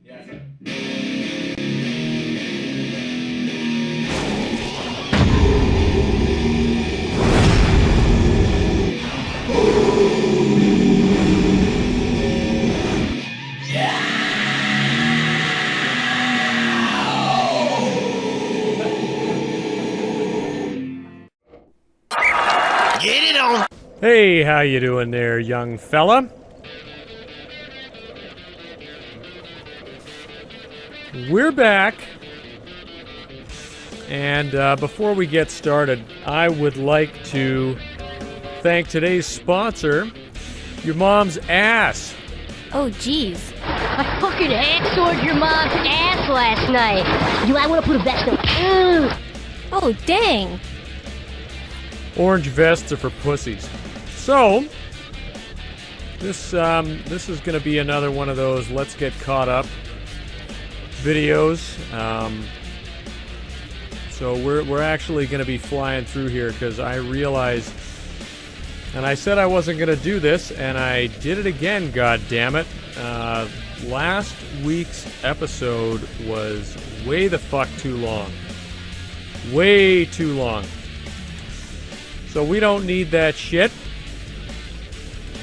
Get it on! Hey, how you doing there, young fella? We're back. And before we get started, I would like to thank today's sponsor, your mom's ass. Oh, jeez. I fucking hacksaw your mom's ass last night. You might want to put a vest on. Oh, dang. Orange vests are for pussies. So, this is going to be another one of those let's get caught up videos. So we're actually going to be flying through here because I realized, and I said I wasn't going to do this, and I did it again, god damn it. Last week's episode was way the fuck too long. Way too long. So we don't need that shit.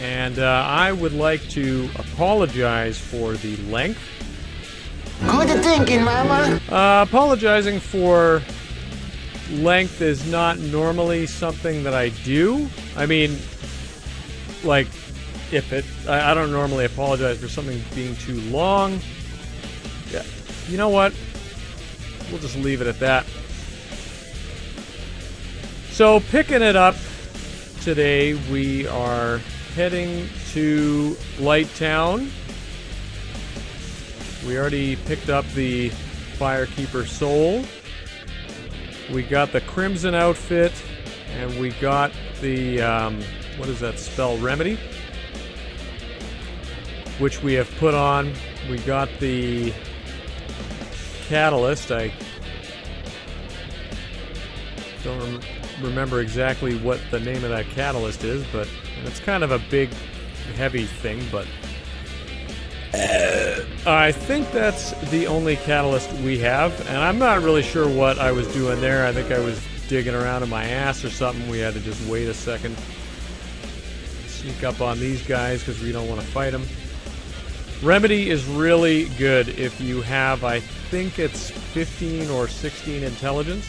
And I would like to apologize for the length. Good thinking, Mama. Apologizing for length is not normally something that I do. I mean, like, I don't normally apologize for something being too long. Yeah, you know what? We'll just leave it at that. So, picking it up today, we are heading to Blighttown. We already picked up the Firekeeper Soul. We got the Crimson outfit, and we got the, what does that spell? Remedy? Which we have put on. We got the Catalyst. I don't remember exactly what the name of that catalyst is, but it's kind of a big, heavy thing, but I think that's the only catalyst we have, and I'm not really sure what I was doing there. I think I was digging around in my ass or something. We had to just wait a second, sneak up on these guys because we don't want to fight them. Remedy is really good if you have, I think it's 15 or 16 intelligence.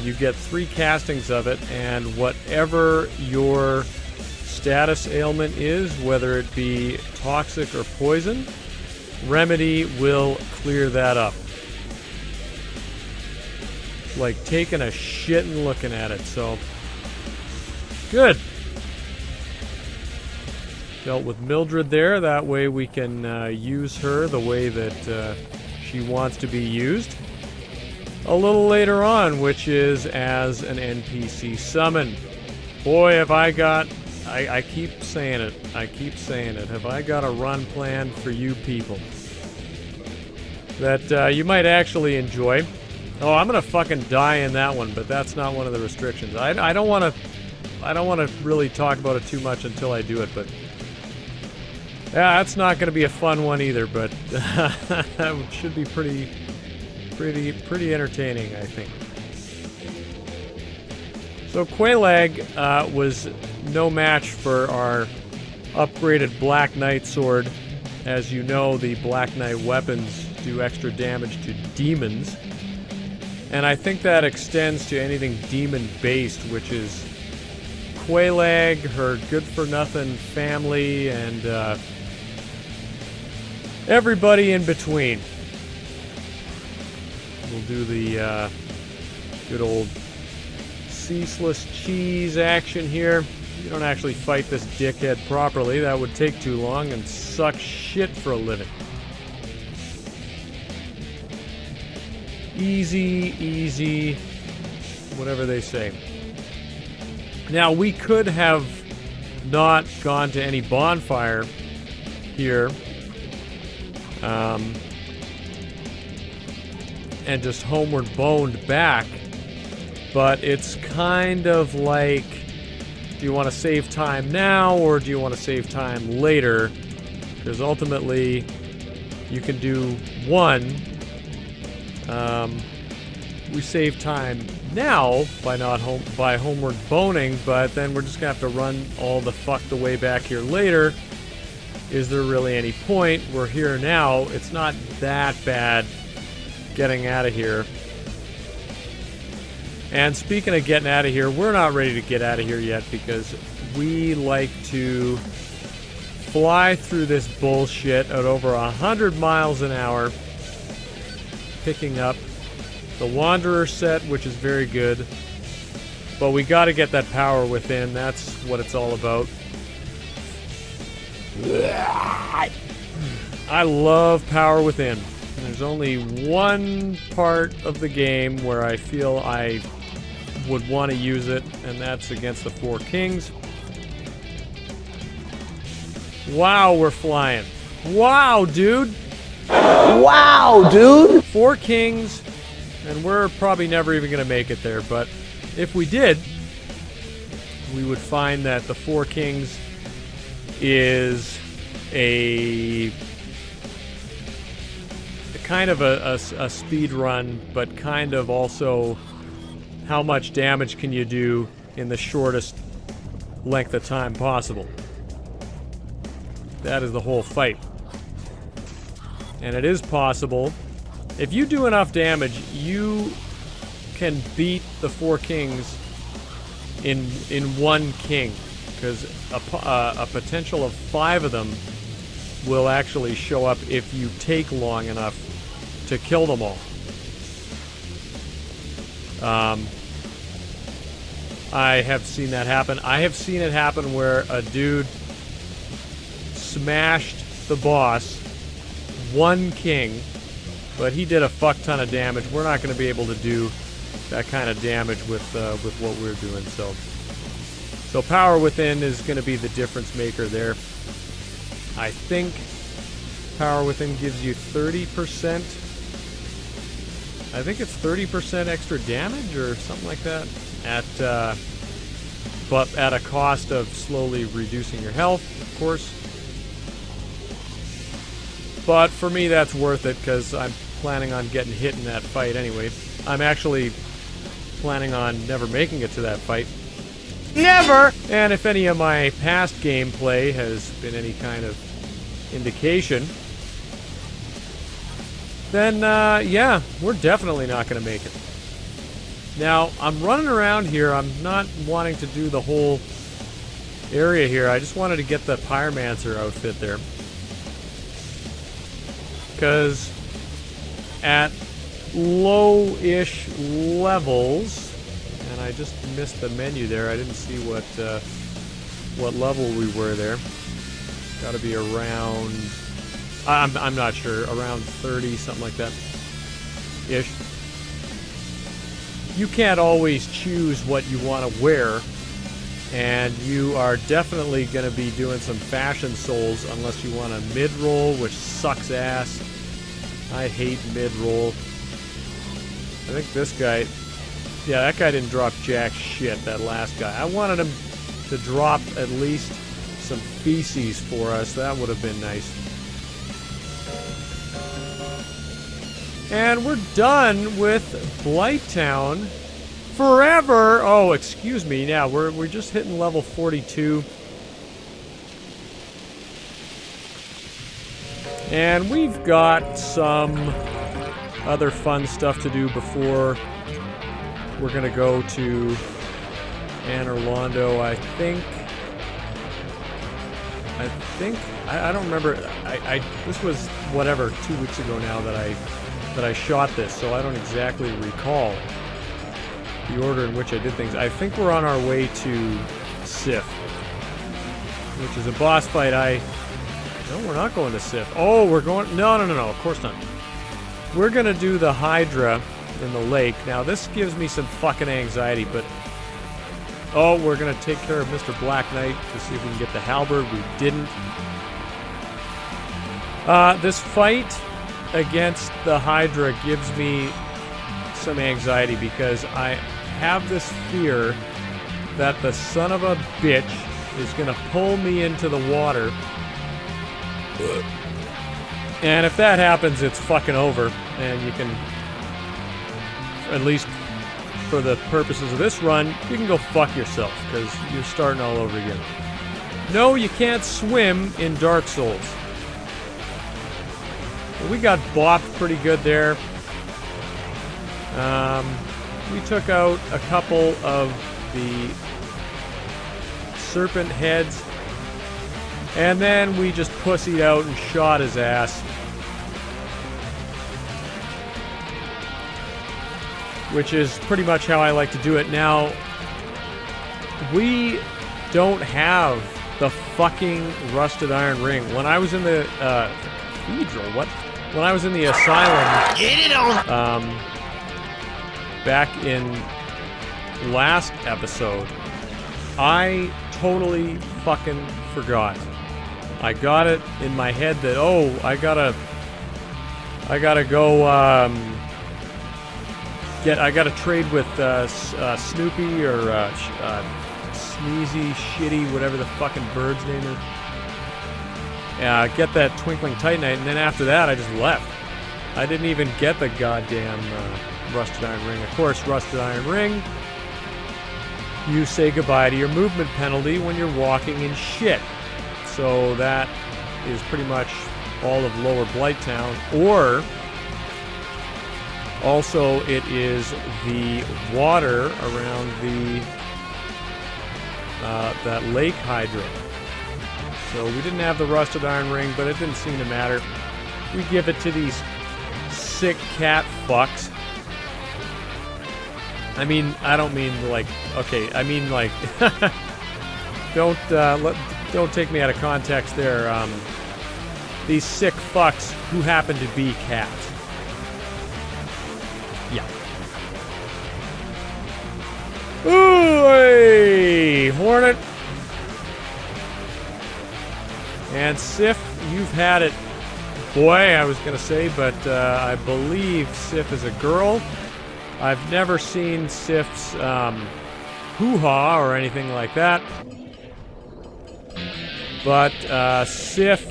You get 3 castings of it, and whatever your status ailment is, whether it be toxic or poison, Remedy will clear that up. Like taking a shit and looking at it, so good. Dealt with Mildred there, that way we can use her the way that she wants to be used. A little later on, which is as an NPC summon. Boy, have I got... I keep saying it. I keep saying it. Have I got a run planned for you people that you might actually enjoy? Oh, I'm gonna fucking die in that one, but that's not one of the restrictions. I don't want to really talk about it too much until I do it, but yeah, that's not gonna be a fun one either. But that should be pretty entertaining, I think. So Quelaag was no match for our upgraded Black Knight sword. As you know, the Black Knight weapons do extra damage to demons. And I think that extends to anything demon-based, which is Quelaag, her good-for-nothing family, and everybody in between. We'll do the good old Ceaseless cheese action here. You don't actually fight this dickhead properly. That would take too long and suck shit for a living. Easy, easy, whatever they say. Now, we could have not gone to any bonfire here. And just homeward boned back, but it's kind of like, do you want to save time now or do you want to save time later? Because ultimately you can do one. We save time now by homeward boning, but then we're just gonna have to run all the way back here later. Is there really any point? We're here now. It's not that bad getting out of here. And speaking of getting out of here, we're not ready to get out of here yet because we like to fly through this bullshit at over 100 miles an hour, picking up the Wanderer set, which is very good. But we got to get that power within. That's what it's all about. I love power within. There's only one part of the game where I feel I would want to use it, and that's against the Four Kings. Wow, we're flying. Wow, dude. Wow, dude. Four Kings, and we're probably never even going to make it there, but if we did, we would find that the Four Kings is a kind of a speed run, but kind of also how much damage can you do in the shortest length of time possible. That is the whole fight. And it is possible. If you do enough damage, you can beat the Four Kings in one king. Because a potential of 5 of them will actually show up if you take long enough to kill them all. I have seen that happen. I have seen it happen where a dude smashed the boss, one king, but he did a fuck ton of damage. We're not going to be able to do that kind of damage with what we're doing. So power within is going to be the difference maker there. I think power within gives you 30%. I think it's 30% extra damage or something like that. But at a cost of slowly reducing your health, of course. But for me, that's worth it because I'm planning on getting hit in that fight anyway. I'm actually planning on never making it to that fight. Never! And if any of my past gameplay has been any kind of indication, then, yeah, we're definitely not going to make it. Now, I'm running around here. I'm not wanting to do the whole area here. I just wanted to get the Pyromancer outfit there. Because at low-ish levels, and I just missed the menu there. I didn't see what level we were there. Got to be around... I'm not sure. Around 30, something like that. Ish. You can't always choose what you want to wear, and you are definitely going to be doing some fashion souls unless you want a mid-roll, which sucks ass. I hate mid-roll. I think this guy... Yeah, that guy didn't drop jack shit, that last guy. I wanted him to drop at least some feces for us. That would have been nice. And we're done with Blighttown forever. Oh, excuse me. Now, we're just hitting level 42. And we've got some other fun stuff to do before we're going to go to Anor Londo, I think. I don't remember. This was, whatever, 2 weeks ago now that I shot this, so I don't exactly recall the order in which I did things. I think we're on our way to Sif, which is a boss fight. No, we're not going to Sif. Oh, we're going... No, of course not. We're going to do the Hydra in the lake. Now, this gives me some fucking anxiety, but... Oh, we're going to take care of Mr. Black Knight to see if we can get the halberd. We didn't. This fight against the Hydra gives me some anxiety because I have this fear that the son of a bitch is going to pull me into the water And if that happens, it's fucking over, and you can, at least for the purposes of this run, you can go fuck yourself, because you're starting all over again. No, you can't swim in Dark Souls. Well, we got bopped pretty good there. We took out a couple of the serpent heads, and then we just pussied out and shot his ass. Which is pretty much how I like to do it. Now, we don't have the fucking rusted iron ring. When I was in the cathedral, what? When I was in the asylum, Get it on! Back in last episode, I totally fucking forgot. I got it in my head that, oh, I gotta go, I gotta trade with Snoopy or Sneezy, Shitty, whatever the fucking bird's name is. Get that Twinkling Titanite, and then after that, I just left. I didn't even get the goddamn Rusted Iron Ring. Of course, Rusted Iron Ring, you say goodbye to your movement penalty when you're walking in shit. So that is pretty much all of Lower Blighttown, or also it is the water around the that lake hydrant. So we didn't have the Rusted Iron Ring, but it didn't seem to matter. We give it to these sick cat fucks. I mean, I don't mean like, okay, I mean like, don't take me out of context there. These sick fucks who happen to be cats. Yeah. Ooh, hey, Hornet. And Sif, you've had it. Boy, I was going to say, but I believe Sif is a girl. I've never seen Sif's hoo-ha or anything like that. But Sif,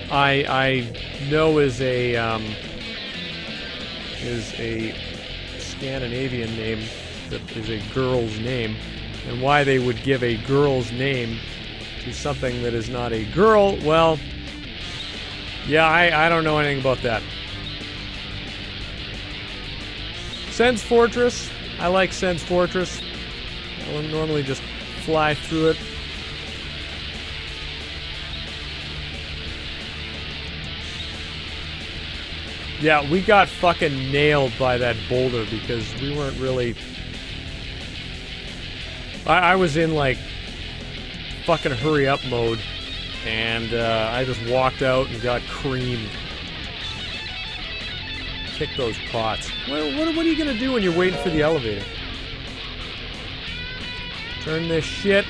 I know is a Scandinavian name that is a girl's name. And why they would give a girl's name to something that is not a girl, well, yeah, I don't know anything about that. Sen's Fortress. I like Sen's Fortress. I'll normally just fly through it. Yeah, we got fucking nailed by that boulder because we weren't really... I was in, like, fucking hurry up mode, and I just walked out and got creamed. Kick those pots. What are you gonna do when you're waiting for the elevator? Turn this shit.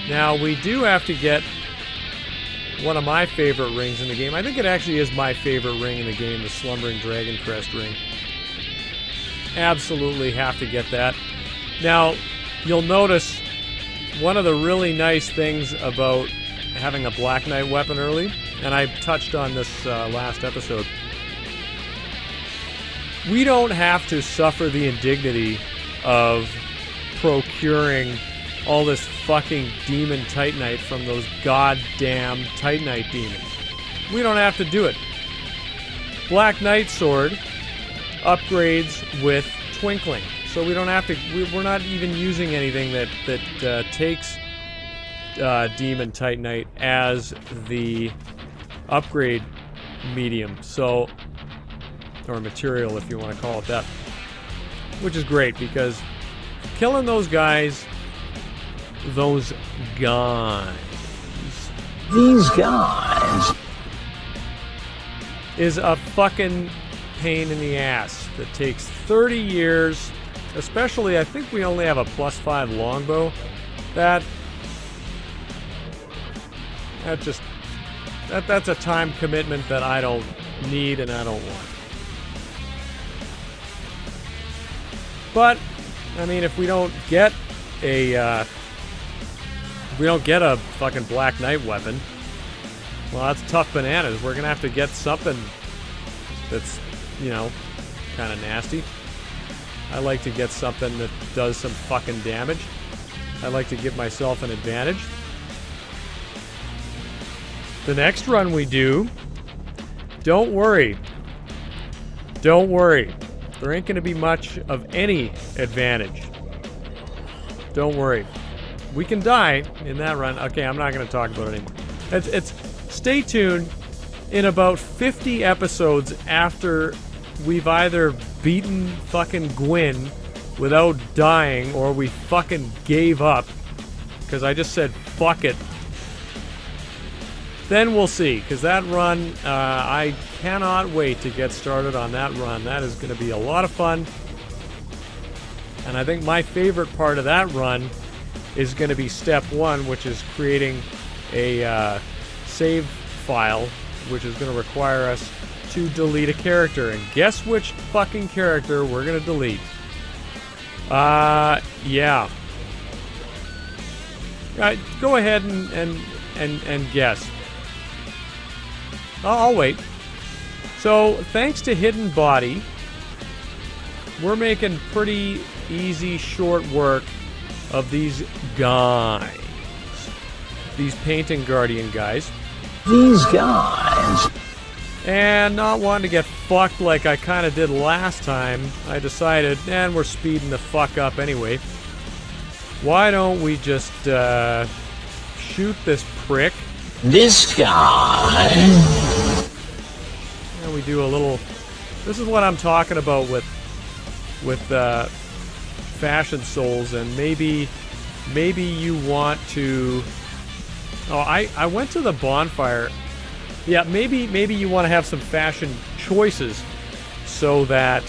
Now, we do have to get one of my favorite rings in the game. I think it actually is my favorite ring in the game, the Slumbering Dragon Crest ring. Absolutely have to get that. Now, you'll notice one of the really nice things about having a Black Knight weapon early, and I touched on this last episode, we don't have to suffer the indignity of procuring all this fucking demon Titanite from those goddamn Titanite demons. We don't have to do it. Black Knight Sword upgrades with Twinkling. So we don't have to, we're not even using anything that takes Demon Titanite as the upgrade medium. So, or material if you want to call it that. Which is great because killing those guys, these guys is a fucking pain in the ass that takes 30 years. Especially, I think we only have a +5 longbow. That's a time commitment that I don't need and I don't want. But I mean, if we don't get a fucking Black Knight weapon, Well, that's tough bananas. We're gonna have to get something that's, you know, kind of nasty. I like to get something that does some fucking damage. I like to give myself an advantage. The next run we do, don't worry. Don't worry. There ain't gonna be much of any advantage. Don't worry. We can die in that run. Okay, I'm not gonna talk about it anymore. Stay tuned. In about 50 episodes after we've either beaten fucking Gwyn without dying or we fucking gave up because I just said fuck it, then we'll see. Because that run, I cannot wait to get started on that run. That is going to be a lot of fun. And I think my favorite part of that run is going to be step 1, which is creating a save file, which is going to require us to delete a character. And guess which fucking character we're going to delete? Yeah. Go ahead and guess. I'll wait. So, thanks to Hidden Body, we're making pretty easy, short work of these guys. These Painting Guardian guys. These guys. And not wanting to get fucked like I kind of did last time, I decided, and we're speeding the fuck up anyway. Why don't we just shoot this prick? This guy. And we do a little. This is what I'm talking about with Fashion Souls, and maybe you want to. Oh, I went to the bonfire. Yeah, maybe you want to have some fashion choices so that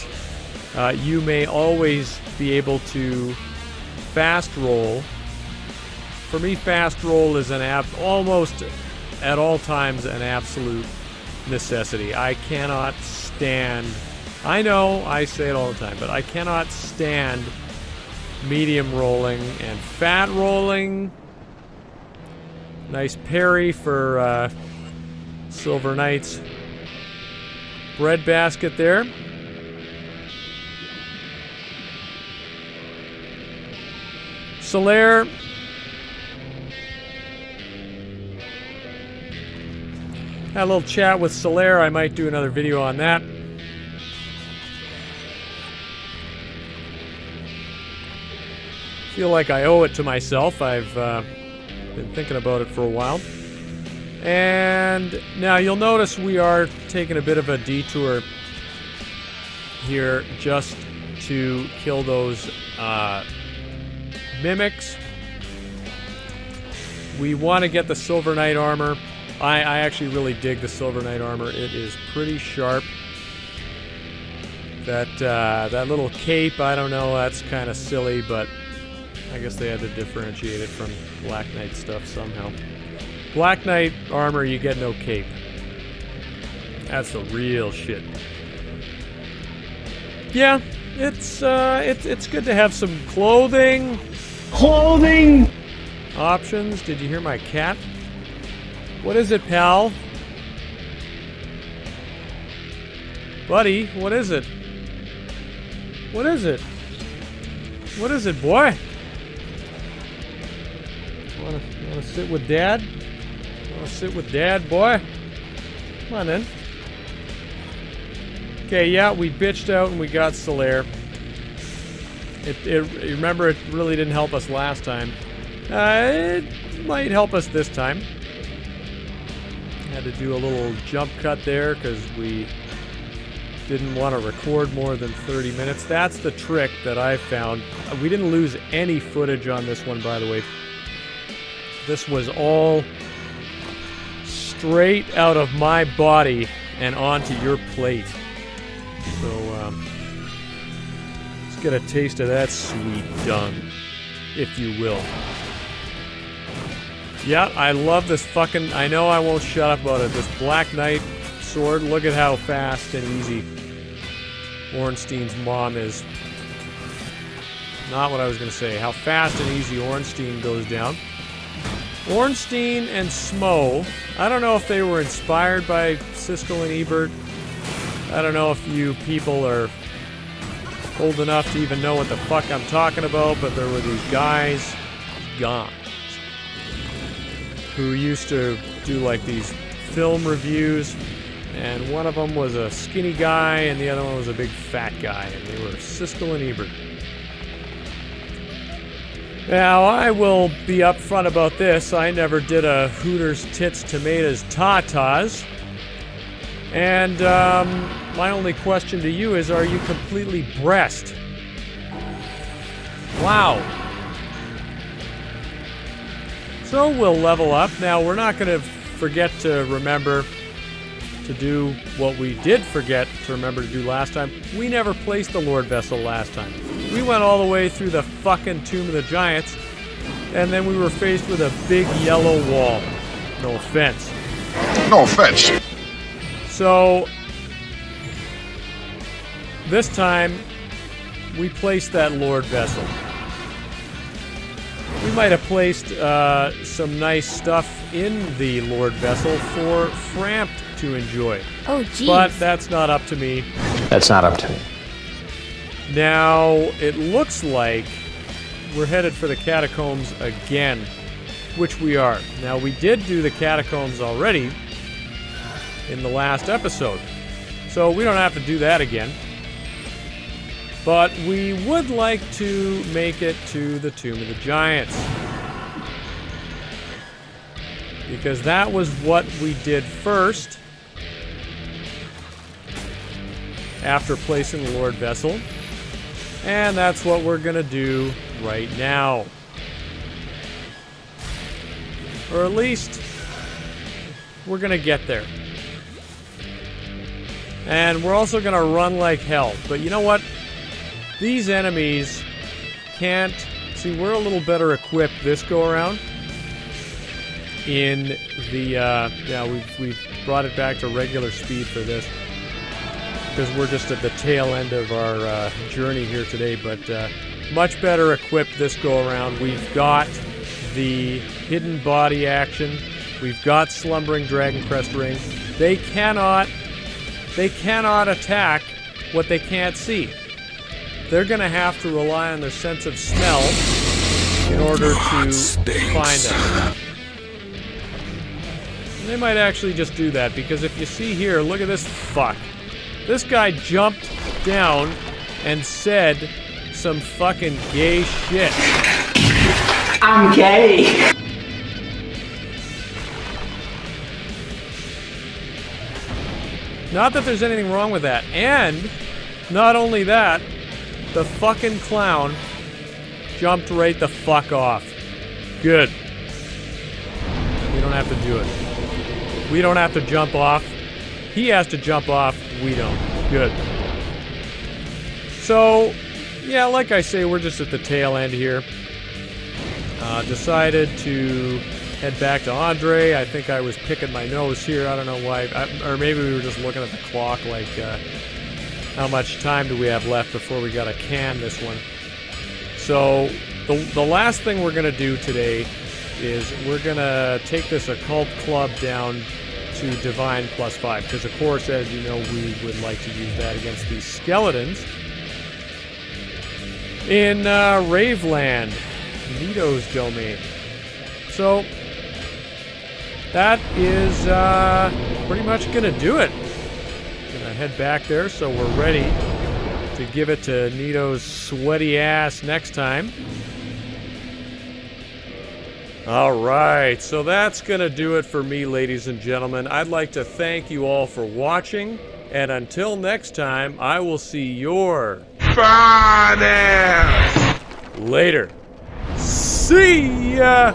you may always be able to fast roll. For me, fast roll is almost at all times an absolute necessity. I cannot stand. I know I say it all the time, but I cannot stand medium rolling and fat rolling. Nice parry for Silver Knight's bread basket there. Solaire. Had a little chat with Solaire. I might do another video on that. Feel like I owe it to myself. I've been thinking about it for a while. And now you'll notice we are taking a bit of a detour here just to kill those mimics. We want to get the Silver Knight armor. I actually really dig the Silver Knight armor. It is pretty sharp. That little cape, I don't know, that's kind of silly, but I guess they had to differentiate it from Black Knight stuff somehow. Black Knight armor, you get no cape. That's the real shit. Yeah, it's good to have some clothing. Clothing! Options. Did you hear my cat? What is it, pal? Buddy, what is it? What is it? What is it, boy? Wanna sit with Dad? Wanna sit with Dad, boy? Come on, then. Okay, yeah, we bitched out and we got Solaire. Remember, it really didn't help us last time. It might help us this time. Had to do a little jump cut there because we didn't want to record more than 30 minutes. That's the trick that I found. We didn't lose any footage on this one, by the way. This was all straight out of my body and onto your plate. So, let's get a taste of that sweet dung, if you will. Yeah, I love this fucking... I know I won't shut up about it. This Black Knight sword, look at how fast and easy Ornstein's mom is. Not what I was going to say. How fast and easy Ornstein goes down. Ornstein and Smough. I don't know if they were inspired by Siskel and Ebert. I don't know if you people are old enough to even know what the fuck I'm talking about, but there were these guys, who used to do like these film reviews, and one of them was a skinny guy and the other one was a big fat guy, and they were Siskel and Ebert. Now, I will be upfront about this. I never did a Hooters Tits Tomatoes Tatas. And my only question to you is, are you completely breast? Wow. So we'll level up. Now, we're not going to forget to remember to do what we did forget to remember to do last time. We never placed the Lord Vessel last time. We went all the way through the fucking Tomb of the Giants, and then we were faced with a big yellow wall. No offense. No offense. So, this time, we placed that Lord Vessel. We might have placed some nice stuff in the Lord Vessel for Frampt to enjoy. Oh, geez. But that's not up to me. That's not up to me. Now, it looks like we're headed for the catacombs again, which we are. Now, we did do the catacombs already in the last episode, so we don't have to do that again. But we would like to make it to the Tomb of the Giants, because that was what we did first after placing the Lord Vessel. And that's what we're going to do right now. Or at least, we're going to get there. And we're also going to run like hell. But you know what? These enemies can't... See, we're a little better equipped this go-around. In the... yeah, we've brought it back to regular speed for this, because we're just at the tail end of our journey here today, but much better equipped this go-around. We've got the hidden body action. We've got Slumbering Dragon Crest Ring. They cannot attack what they can't see. They're going to have to rely on their sense of smell in order to find us. And they might actually just do that, because if you see here, look at this fuck. This guy jumped down and said some fucking gay shit. I'm gay. Not that there's anything wrong with that. And not only that, the fucking clown jumped right the fuck off. Good. We don't have to do it. We don't have to jump off. He has to jump off. We don't. Good. So, yeah, like I say, we're just at the tail end here. Decided to head back to Andre. I think I was picking my nose here. I don't know why. Or maybe we were just looking at the clock, like, how much time do we have left before we gotta can this one. So, the last thing we're gonna do today is we're gonna take this occult club down to Divine +5, because of course, as you know, we would like to use that against these skeletons in Raveland, Nito's domain. So that is pretty much gonna do it. Gonna head back there, so we're ready to give it to Nito's sweaty ass next time. Alright, so that's gonna do it for me, ladies and gentlemen. I'd like to thank you all for watching, and until next time, I will see your fine ass later. See ya!